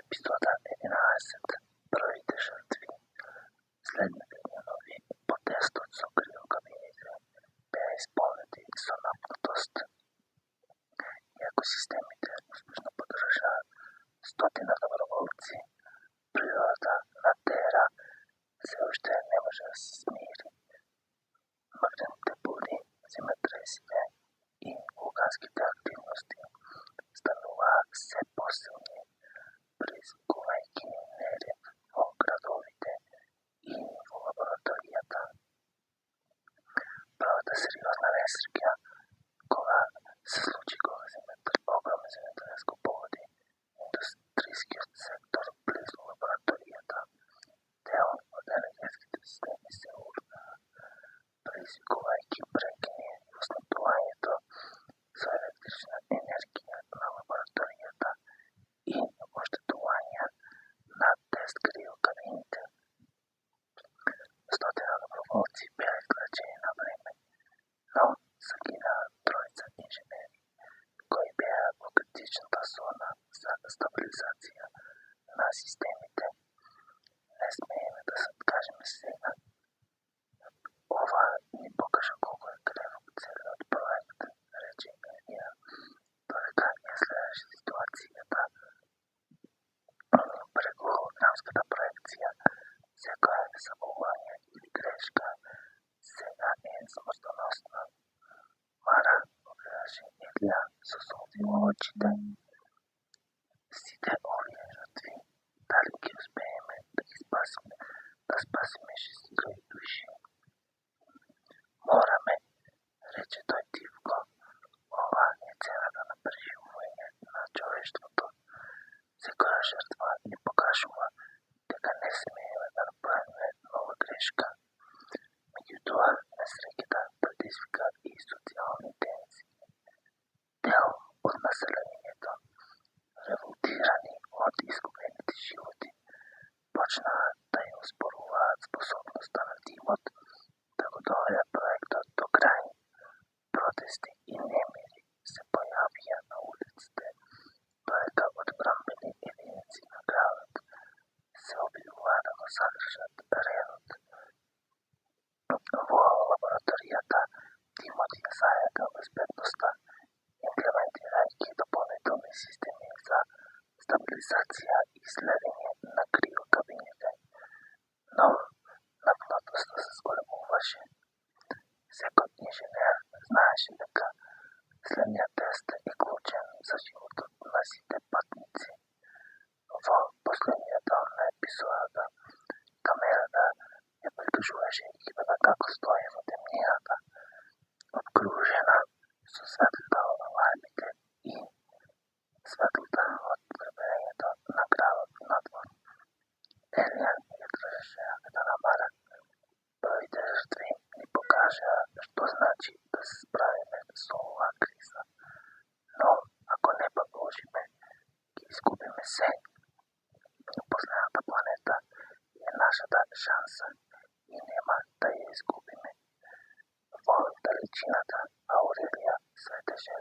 Епизода 11. Првите жртви. Следните денови протестот со криокабините беа исполнети со напнатост. Иако системите успешно поддржаа стотина доброволци, природата на Тера се уште не може да се смири. Магнетните бури, земјотресите и вулканските активности стануваа се посилни, предизвикувајќи неред во градовите и во лабораторијата. Првата сериозна несреќа кога се случи огромна земјотрес го погоди индустрискиот сектор близу лабораторијата. Дел од енергетските системи се урна, предизвикувајќи прекини во снабдувањето со електрична енергија на лабораторијата и оштетувања на тест криокабините. Стотина доброволци беа излечени на време, но загинаа тројца инженери кои беа во критичната зона за стабилизација на системите. Не смееме да се откажеме сега. Ова ни покажа колку е кревок целиот проект, рече Илија, додека ја следеше ситуацијата. Преку холограмската проекција, секоја заболување или грешка сега е смртоносна. Мара, објаваше Илија со солзи во очите. Сите овие жртви, дали ги успееме да ги спасиме, да спасиме 6.000 души? Мораме, рече тој тивко. Ова е цената на преживување на човештвото. Секоја жртва ни покажува дека не смееме да направиме нова грешка. Меѓутоа, несреќата предизвика и социјални тензии. Дел од населението, револтирани од изгубените животи, почнаа да ја оспоруваат способноста на тимот да го доведе проектот до крај. Протести и немири се појавија на улиците, додека одбранбени единици на градот се обидуваа да го задржат редот. Во лабораторијата тимот ја зајака безбедноста, имплементирајќи дополнителни системи за стабилизација и следење на криокабините. Но напнатоста се зголемуваше. Секој инженер знаеше дека следниот тест е клучен за животот на сите патници. Во последниот дел на епизодата, камерата ја прикажуваше екипата како стои во темнината, обкружена со светлата од алармите и светлата од пребирањето на градот надвор. Илија ја држеше раката на Мара. Првите жртви ни покажаа што значи да се справиме со оваа криза. Но, ако не продолжиме, ќе изгубиме се. Последната планета е нашата шанса и нема да ја изгубиме. Во далечината Аурелија светеше